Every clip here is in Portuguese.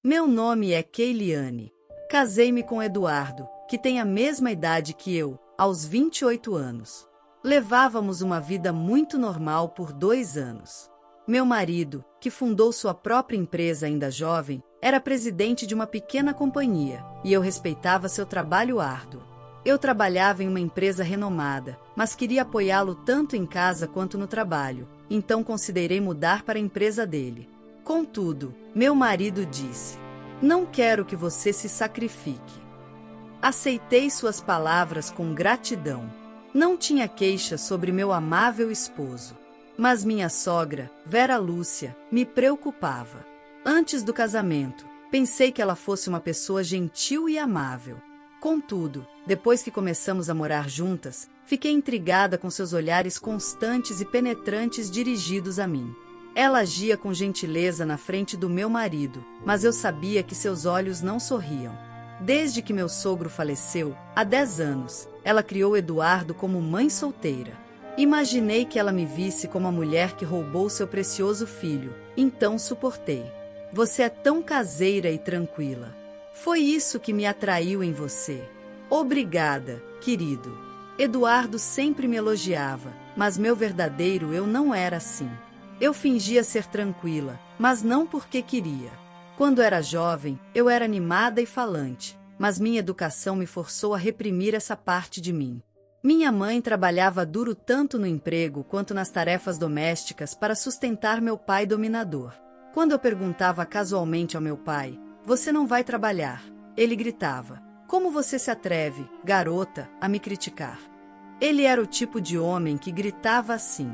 Meu nome é Keiliane. Casei-me com Eduardo, que tem a mesma idade que eu, aos 28 anos. Levávamos uma vida muito normal por 2 anos. Meu marido, que fundou sua própria empresa ainda jovem, era presidente de uma pequena companhia, e eu respeitava seu trabalho árduo. Eu trabalhava em uma empresa renomada, mas queria apoiá-lo tanto em casa quanto no trabalho, então considerei mudar para a empresa dele. Contudo, meu marido disse: "Não quero que você se sacrifique." Aceitei suas palavras com gratidão. Não tinha queixa sobre meu amável esposo. Mas minha sogra, Vera Lúcia, me preocupava. Antes do casamento, pensei que ela fosse uma pessoa gentil e amável. Contudo, depois que começamos a morar juntas, fiquei intrigada com seus olhares constantes e penetrantes dirigidos a mim. Ela agia com gentileza na frente do meu marido, mas eu sabia que seus olhos não sorriam. Desde que meu sogro faleceu, há 10 anos, ela criou Eduardo como mãe solteira. Imaginei que ela me visse como a mulher que roubou seu precioso filho, então suportei. Você é tão caseira e tranquila. Foi isso que me atraiu em você. Obrigada, querido. Eduardo sempre me elogiava, mas meu verdadeiro eu não era assim. Eu fingia ser tranquila, mas não porque queria. Quando era jovem, eu era animada e falante, mas minha educação me forçou a reprimir essa parte de mim. Minha mãe trabalhava duro tanto no emprego quanto nas tarefas domésticas para sustentar meu pai dominador. Quando eu perguntava casualmente ao meu pai: "Você não vai trabalhar?", ele gritava: "Como você se atreve, garota, a me criticar?" Ele era o tipo de homem que gritava assim.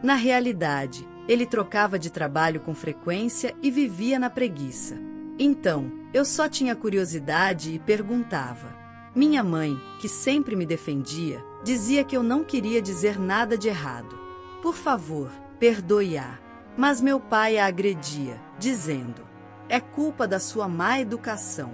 Na realidade, ele trocava de trabalho com frequência e vivia na preguiça. Então, eu só tinha curiosidade e perguntava. Minha mãe, que sempre me defendia, dizia que eu não queria dizer nada de errado. "Por favor, perdoe-a." Mas meu pai a agredia, dizendo: "É culpa da sua má educação."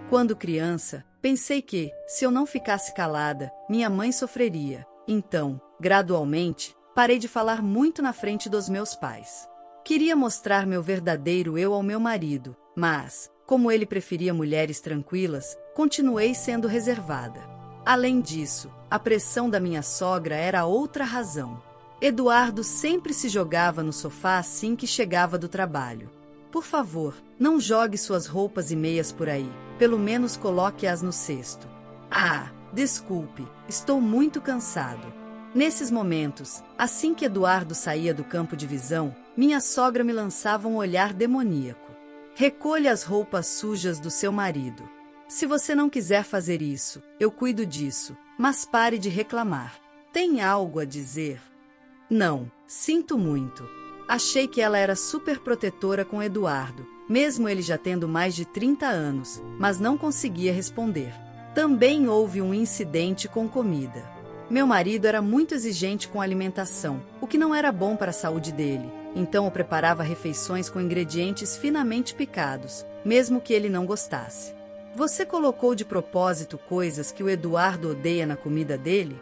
Quando criança, pensei que, se eu não ficasse calada, minha mãe sofreria. Então, gradualmente, parei de falar muito na frente dos meus pais. Queria mostrar meu verdadeiro eu ao meu marido, mas, como ele preferia mulheres tranquilas, continuei sendo reservada. Além disso, a pressão da minha sogra era outra razão. Eduardo sempre se jogava no sofá assim que chegava do trabalho. "Por favor, não jogue suas roupas e meias por aí, pelo menos coloque-as no cesto." "Ah, desculpe, estou muito cansado." Nesses momentos, assim que Eduardo saía do campo de visão, minha sogra me lançava um olhar demoníaco. "Recolha as roupas sujas do seu marido. Se você não quiser fazer isso, eu cuido disso, mas pare de reclamar. Tem algo a dizer?" "Não, sinto muito." Achei que ela era super protetora com Eduardo, mesmo ele já tendo mais de 30 anos, mas não conseguia responder. Também houve um incidente com comida. Meu marido era muito exigente com a alimentação, o que não era bom para a saúde dele, então eu preparava refeições com ingredientes finamente picados, mesmo que ele não gostasse. "Você colocou de propósito coisas que o Eduardo odeia na comida dele?"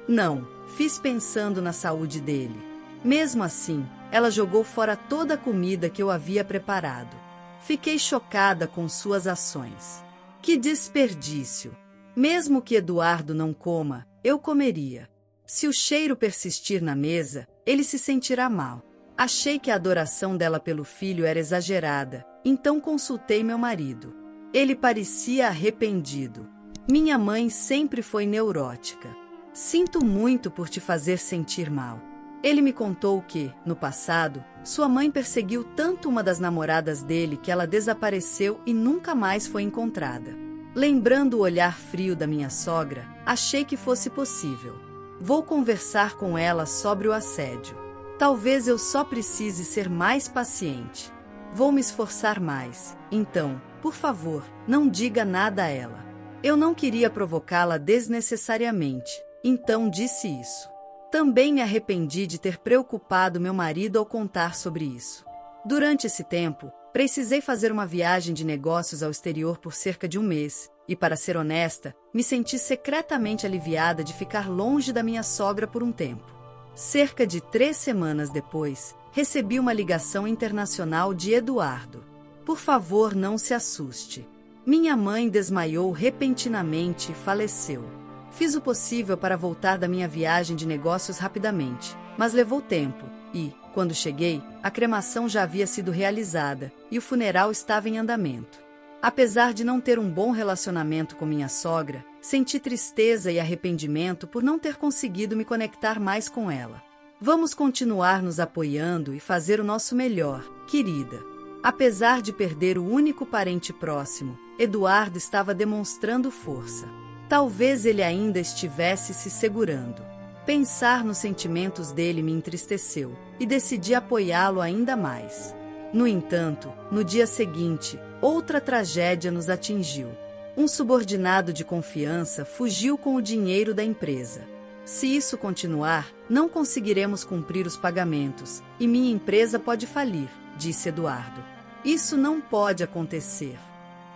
"Não, fiz pensando na saúde dele." Mesmo assim, ela jogou fora toda a comida que eu havia preparado. Fiquei chocada com suas ações. Que desperdício! Mesmo que Eduardo não coma, eu comeria. Se o cheiro persistir na mesa, ele se sentirá mal. Achei que a adoração dela pelo filho era exagerada, então consultei meu marido. Ele parecia arrependido. "Minha mãe sempre foi neurótica. Sinto muito por te fazer sentir mal." Ele me contou que, no passado, sua mãe perseguiu tanto uma das namoradas dele que ela desapareceu e nunca mais foi encontrada. Lembrando o olhar frio da minha sogra, achei que fosse possível. Vou conversar com ela sobre o assédio. Talvez eu só precise ser mais paciente. Vou me esforçar mais. Então, por favor, não diga nada a ela. Eu não queria provocá-la desnecessariamente, então disse isso. Também me arrependi de ter preocupado meu marido ao contar sobre isso. Durante esse tempo, precisei fazer uma viagem de negócios ao exterior por cerca de 1 mês, e para ser honesta, me senti secretamente aliviada de ficar longe da minha sogra por um tempo. Cerca de 3 semanas depois, recebi uma ligação internacional de Eduardo. Por favor, não se assuste. Minha mãe desmaiou repentinamente e faleceu. Fiz o possível para voltar da minha viagem de negócios rapidamente, mas levou tempo e, quando cheguei, a cremação já havia sido realizada e o funeral estava em andamento. Apesar de não ter um bom relacionamento com minha sogra, senti tristeza e arrependimento por não ter conseguido me conectar mais com ela. Vamos continuar nos apoiando e fazer o nosso melhor, querida. Apesar de perder o único parente próximo, Eduardo estava demonstrando força. Talvez ele ainda estivesse se segurando. Pensar nos sentimentos dele me entristeceu e decidi apoiá-lo ainda mais. No entanto, no dia seguinte, outra tragédia nos atingiu. Um subordinado de confiança fugiu com o dinheiro da empresa. Se isso continuar, não conseguiremos cumprir os pagamentos e minha empresa pode falir, disse Eduardo. Isso não pode acontecer.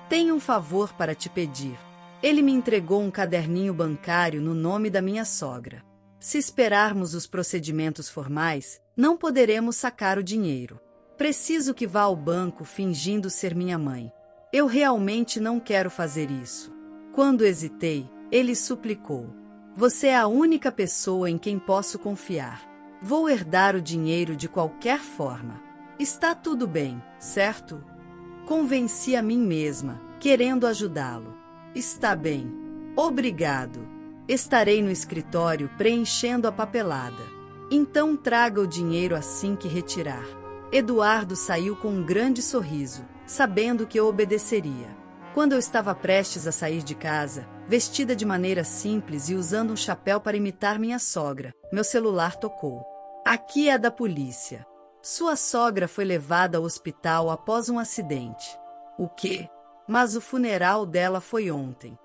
Tenho um favor para te pedir. Ele me entregou um caderninho bancário no nome da minha sogra. Se esperarmos os procedimentos formais, não poderemos sacar o dinheiro. Preciso que vá ao banco fingindo ser minha mãe. Eu realmente não quero fazer isso. Quando hesitei, ele suplicou. Você é a única pessoa em quem posso confiar. Vou herdar o dinheiro de qualquer forma. Está tudo bem, certo? Convenci a mim mesma, querendo ajudá-lo. Está bem. Obrigado. Estarei no escritório preenchendo a papelada. Então traga o dinheiro assim que retirar. Eduardo saiu com um grande sorriso, sabendo que eu obedeceria. Quando eu estava prestes a sair de casa, vestida de maneira simples e usando um chapéu para imitar minha sogra, meu celular tocou. Aqui é da polícia. Sua sogra foi levada ao hospital após um acidente. O quê? Mas o funeral dela foi ontem.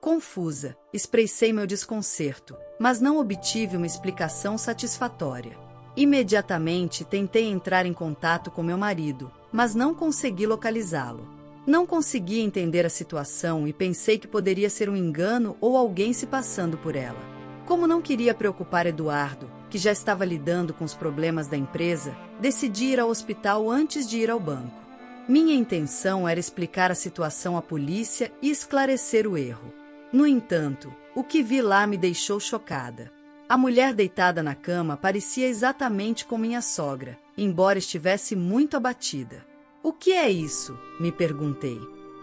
Confusa, expressei meu desconcerto, mas não obtive uma explicação satisfatória. Imediatamente tentei entrar em contato com meu marido, mas não consegui localizá-lo. Não conseguia entender a situação e pensei que poderia ser um engano ou alguém se passando por ela. Como não queria preocupar Eduardo, que já estava lidando com os problemas da empresa, decidi ir ao hospital antes de ir ao banco. Minha intenção era explicar a situação à polícia e esclarecer o erro. No entanto, o que vi lá me deixou chocada. A mulher deitada na cama parecia exatamente como minha sogra, embora estivesse muito abatida. O que é isso? Me perguntei.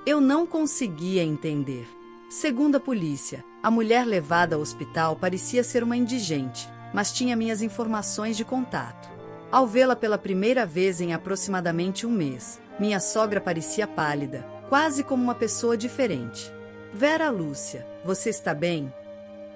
Eu não conseguia entender. Segundo a polícia, a mulher levada ao hospital parecia ser uma indigente, mas tinha minhas informações de contato. Ao vê-la pela primeira vez em aproximadamente um mês, minha sogra parecia pálida, quase como uma pessoa diferente. Vera Lúcia, você está bem?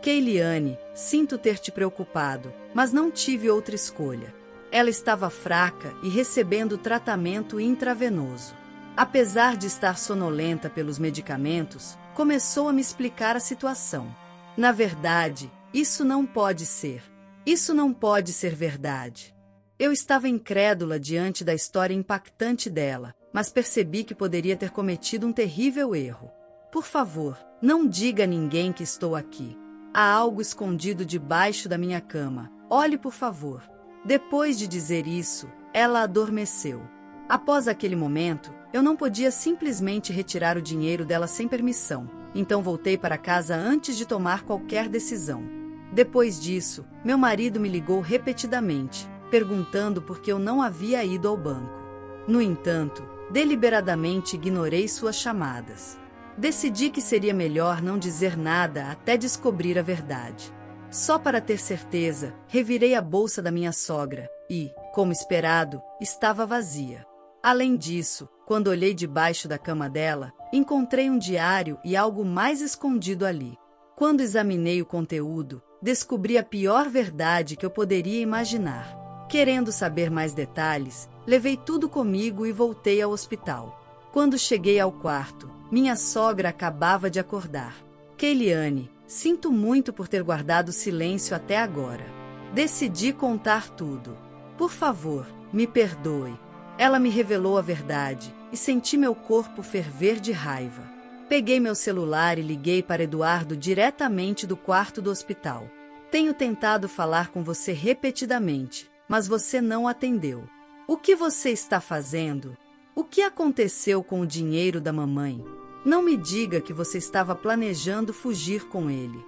Keiliane, sinto ter te preocupado, mas não tive outra escolha. Ela estava fraca e recebendo tratamento intravenoso. Apesar de estar sonolenta pelos medicamentos, começou a me explicar a situação. Na verdade, isso não pode ser. Isso não pode ser verdade. Eu estava incrédula diante da história impactante dela, mas percebi que poderia ter cometido um terrível erro. Por favor, não diga a ninguém que estou aqui. Há algo escondido debaixo da minha cama. Olhe, por favor. Depois de dizer isso, ela adormeceu. Após aquele momento, eu não podia simplesmente retirar o dinheiro dela sem permissão, então voltei para casa antes de tomar qualquer decisão. Depois disso, meu marido me ligou repetidamente, perguntando por que eu não havia ido ao banco. No entanto, deliberadamente ignorei suas chamadas. Decidi que seria melhor não dizer nada até descobrir a verdade. Só para ter certeza, revirei a bolsa da minha sogra e, como esperado, estava vazia. Além disso, quando olhei debaixo da cama dela, encontrei um diário e algo mais escondido ali. Quando examinei o conteúdo, descobri a pior verdade que eu poderia imaginar. Querendo saber mais detalhes, levei tudo comigo e voltei ao hospital. Quando cheguei ao quarto, minha sogra acabava de acordar. Keiliane, sinto muito por ter guardado silêncio até agora. Decidi contar tudo. Por favor, me perdoe. Ela me revelou a verdade e senti meu corpo ferver de raiva. Peguei meu celular e liguei para Eduardo diretamente do quarto do hospital. Tenho tentado falar com você repetidamente, mas você não atendeu. O que você está fazendo? O que aconteceu com o dinheiro da mamãe? Não me diga que você estava planejando fugir com ele.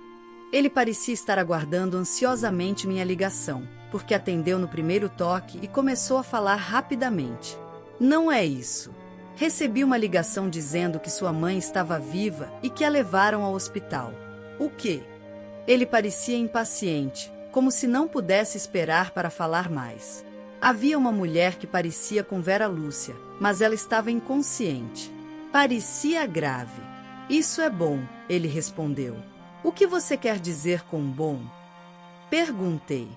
Ele parecia estar aguardando ansiosamente minha ligação, porque atendeu no primeiro toque e começou a falar rapidamente. Não é isso. Recebi uma ligação dizendo que sua mãe estava viva e que a levaram ao hospital. O quê? Ele parecia impaciente, como se não pudesse esperar para falar mais. Havia uma mulher que parecia com Vera Lúcia, mas ela estava inconsciente. Parecia grave. Isso é bom, ele respondeu. O que você quer dizer com bom? Perguntei.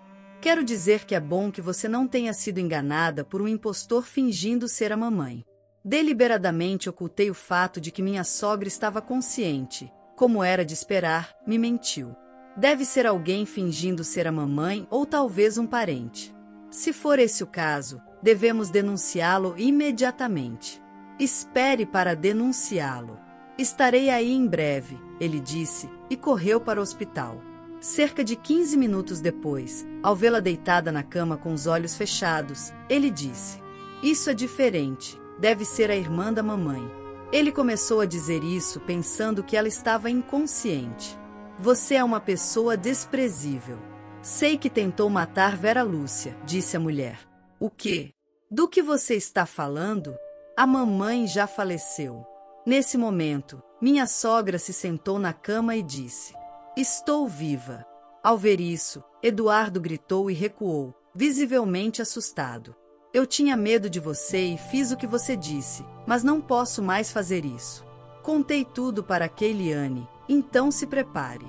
Quero dizer que é bom que você não tenha sido enganada por um impostor fingindo ser a mamãe. Deliberadamente ocultei o fato de que minha sogra estava consciente. Como era de esperar, me mentiu. Deve ser alguém fingindo ser a mamãe ou talvez um parente. Se for esse o caso, devemos denunciá-lo imediatamente. Espere para denunciá-lo. Estarei aí em breve, ele disse, e correu para o hospital. Cerca de 15 minutos depois, ao vê-la deitada na cama com os olhos fechados, ele disse: "Isso é diferente, deve ser a irmã da mamãe." Ele começou a dizer isso pensando que ela estava inconsciente. "Você é uma pessoa desprezível. Sei que tentou matar Vera Lúcia", disse a mulher. "O quê? Do que você está falando? A mamãe já faleceu." Nesse momento, minha sogra se sentou na cama e disse: "Estou viva." Ao ver isso, Eduardo gritou e recuou, visivelmente assustado. "Eu tinha medo de você e fiz o que você disse, mas não posso mais fazer isso." Contei tudo para Keiliane, então se prepare.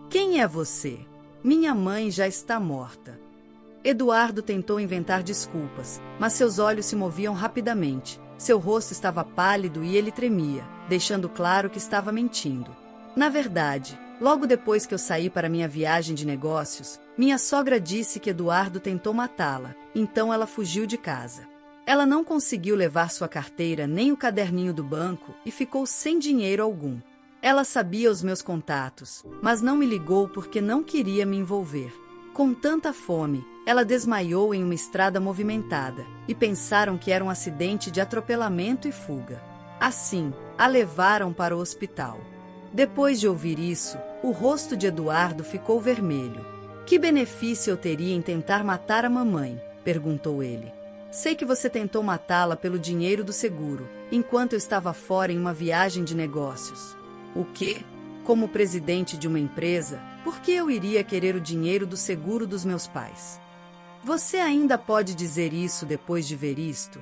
"Quem é você?" "Minha mãe já está morta." Eduardo tentou inventar desculpas, mas seus olhos se moviam rapidamente. Seu rosto estava pálido e ele tremia, deixando claro que estava mentindo. "Na verdade, logo depois que eu saí para minha viagem de negócios, minha sogra disse que Eduardo tentou matá-la, então ela fugiu de casa. Ela não conseguiu levar sua carteira nem o caderninho do banco e ficou sem dinheiro algum. Ela sabia os meus contatos, mas não me ligou porque não queria me envolver. Com tanta fome, ela desmaiou em uma estrada movimentada, e pensaram que era um acidente de atropelamento e fuga. Assim, a levaram para o hospital." Depois de ouvir isso, o rosto de Eduardo ficou vermelho. "Que benefício eu teria em tentar matar a mamãe?" perguntou ele. "Sei que você tentou matá-la pelo dinheiro do seguro, enquanto eu estava fora em uma viagem de negócios." "O quê? Como presidente de uma empresa, por que eu iria querer o dinheiro do seguro dos meus pais?" "Você ainda pode dizer isso depois de ver isto?"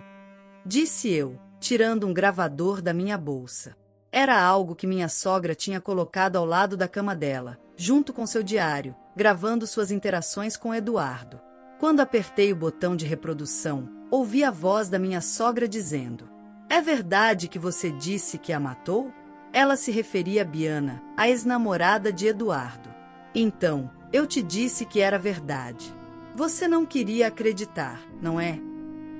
disse eu, tirando um gravador da minha bolsa. Era algo que minha sogra tinha colocado ao lado da cama dela, junto com seu diário, gravando suas interações com Eduardo. Quando apertei o botão de reprodução, ouvi a voz da minha sogra dizendo: "É verdade que você disse que a matou?" Ela se referia a Biana, a ex-namorada de Eduardo. "Então, eu te disse que era verdade. Você não queria acreditar, não é?"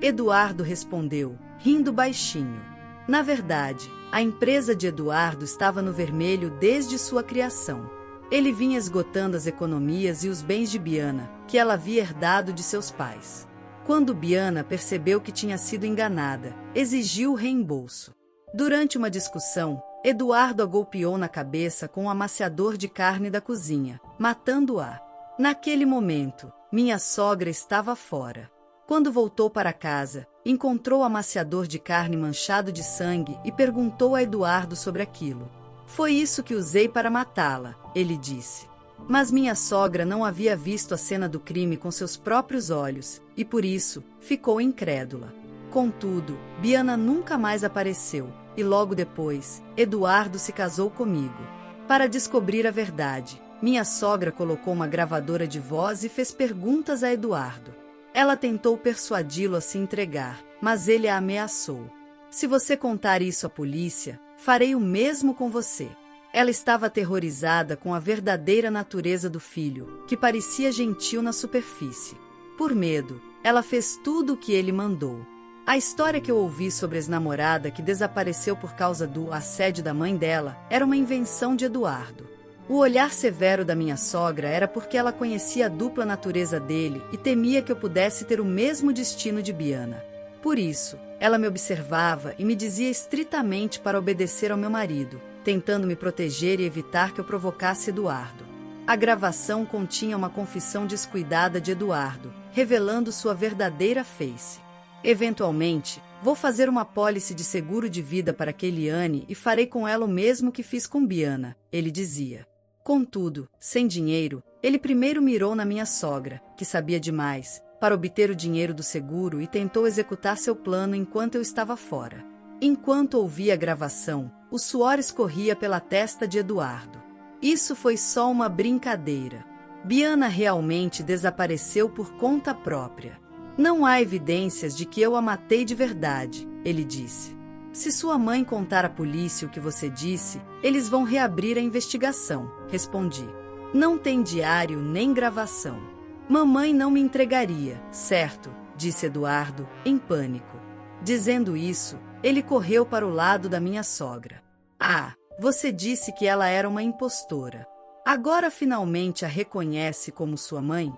Eduardo respondeu, rindo baixinho. Na verdade, a empresa de Eduardo estava no vermelho desde sua criação. Ele vinha esgotando as economias e os bens de Biana, que ela havia herdado de seus pais. Quando Biana percebeu que tinha sido enganada, exigiu o reembolso. Durante uma discussão, Eduardo a golpeou na cabeça com um amaciador de carne da cozinha, matando-a. Naquele momento, minha sogra estava fora. Quando voltou para casa, encontrou o amaciador de carne manchado de sangue e perguntou a Eduardo sobre aquilo. "Foi isso que usei para matá-la", ele disse. Mas minha sogra não havia visto a cena do crime com seus próprios olhos, e por isso, ficou incrédula. Contudo, Biana nunca mais apareceu, e logo depois, Eduardo se casou comigo. Para descobrir a verdade, minha sogra colocou uma gravadora de voz e fez perguntas a Eduardo. Ela tentou persuadi-lo a se entregar, mas ele a ameaçou. "Se você contar isso à polícia, farei o mesmo com você." Ela estava aterrorizada com a verdadeira natureza do filho, que parecia gentil na superfície. Por medo, ela fez tudo o que ele mandou. A história que eu ouvi sobre a ex-namorada que desapareceu por causa do assédio da mãe dela era uma invenção de Eduardo. O olhar severo da minha sogra era porque ela conhecia a dupla natureza dele e temia que eu pudesse ter o mesmo destino de Biana. Por isso, Ela me observava e me dizia estritamente para obedecer ao meu marido, tentando me proteger e evitar que eu provocasse Eduardo. A gravação continha uma confissão descuidada de Eduardo, revelando sua verdadeira face. Eventualmente, vou fazer uma apólice de seguro de vida para Keiliane e farei com ela o mesmo que fiz com Biana, ele dizia. Contudo, sem dinheiro, ele primeiro mirou na minha sogra, que sabia demais, para obter o dinheiro do seguro e tentou executar seu plano enquanto eu estava fora. Enquanto ouvia a gravação, o suor escorria pela testa de Eduardo. Isso foi só uma brincadeira. Biana realmente desapareceu por conta própria. Não há evidências de que eu a matei de verdade, ele disse. Se sua mãe contar à polícia o que você disse, eles vão reabrir a investigação, respondi. Não tem diário nem gravação. Mamãe não me entregaria, certo? Disse Eduardo, em pânico. Dizendo isso, ele correu para o lado da minha sogra. Ah, você disse que ela era uma impostora. Agora finalmente a reconhece como sua mãe?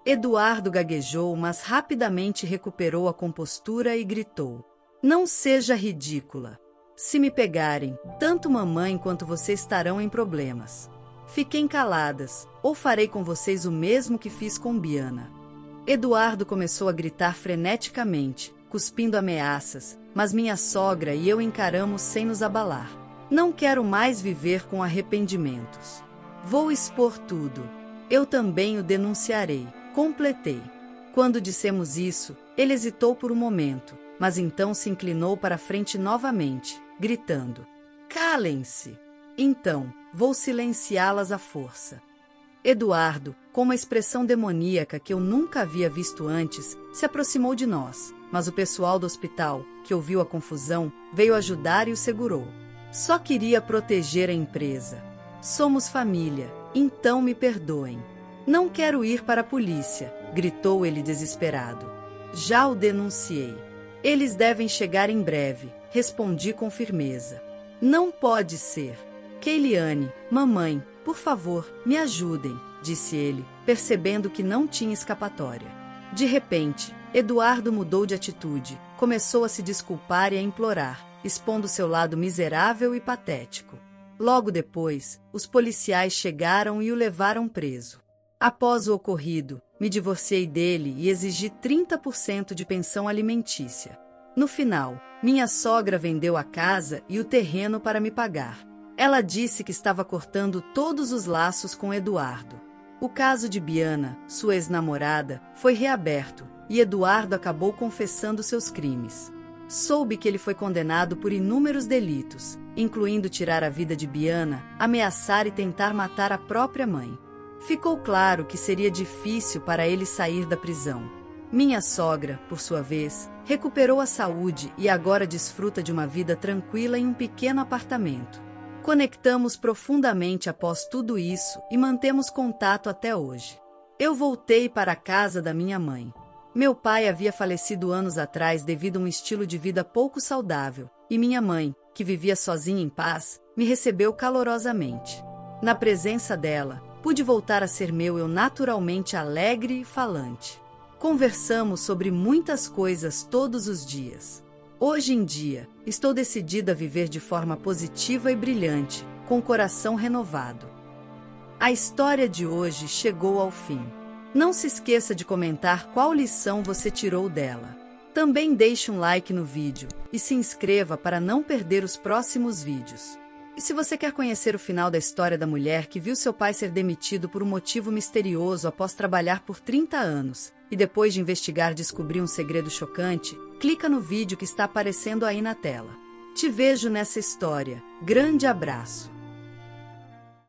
Eduardo gaguejou, mas rapidamente recuperou a compostura e gritou. Não seja ridícula. Se me pegarem, tanto mamãe quanto você estarão em problemas. Fiquem caladas, ou farei com vocês o mesmo que fiz com Biana. Eduardo começou a gritar freneticamente, cuspindo ameaças, mas minha sogra e eu encaramos sem nos abalar. Não quero mais viver com arrependimentos. Vou expor tudo. Eu também o denunciarei, completei. Quando dissemos isso, ele hesitou por um momento, mas então se inclinou para a frente novamente, gritando. Calem-se! Então, vou silenciá-las à força. Eduardo, com uma expressão demoníaca que eu nunca havia visto antes, se aproximou de nós, mas o pessoal do hospital, que ouviu a confusão, veio ajudar e o segurou. Só queria proteger a empresa. Somos família, então me perdoem. Não quero ir para a polícia, gritou ele desesperado. Já o denunciei. Eles devem chegar em breve, respondi com firmeza. Não pode ser. Keiliane, mamãe, por favor, me ajudem, disse ele, percebendo que não tinha escapatória. De repente, Eduardo mudou de atitude, começou a se desculpar e a implorar, expondo seu lado miserável e patético. Logo depois, os policiais chegaram e o levaram preso. Após o ocorrido, me divorciei dele e exigi 30% de pensão alimentícia. No final, minha sogra vendeu a casa e o terreno para me pagar. Ela disse que estava cortando todos os laços com Eduardo. O caso de Biana, sua ex-namorada, foi reaberto, e Eduardo acabou confessando seus crimes. Soube que ele foi condenado por inúmeros delitos, incluindo tirar a vida de Biana, ameaçar e tentar matar a própria mãe. Ficou claro que seria difícil para ele sair da prisão. Minha sogra, por sua vez, recuperou a saúde e agora desfruta de uma vida tranquila em um pequeno apartamento. Conectamos profundamente após tudo isso e mantemos contato até hoje. Eu voltei para a casa da minha mãe. Meu pai havia falecido anos atrás devido a um estilo de vida pouco saudável, e minha mãe, que vivia sozinha em paz, me recebeu calorosamente. Na presença dela, pude voltar a ser meu eu naturalmente alegre e falante. Conversamos sobre muitas coisas todos os dias. Hoje em dia, estou decidida a viver de forma positiva e brilhante, com o coração renovado. A história de hoje chegou ao fim. Não se esqueça de comentar qual lição você tirou dela. Também deixe um like no vídeo e se inscreva para não perder os próximos vídeos. E se você quer conhecer o final da história da mulher que viu seu pai ser demitido por um motivo misterioso após trabalhar por 30 anos, e depois de investigar descobrir um segredo chocante, clica no vídeo que está aparecendo aí na tela. Te vejo nessa história. Grande abraço!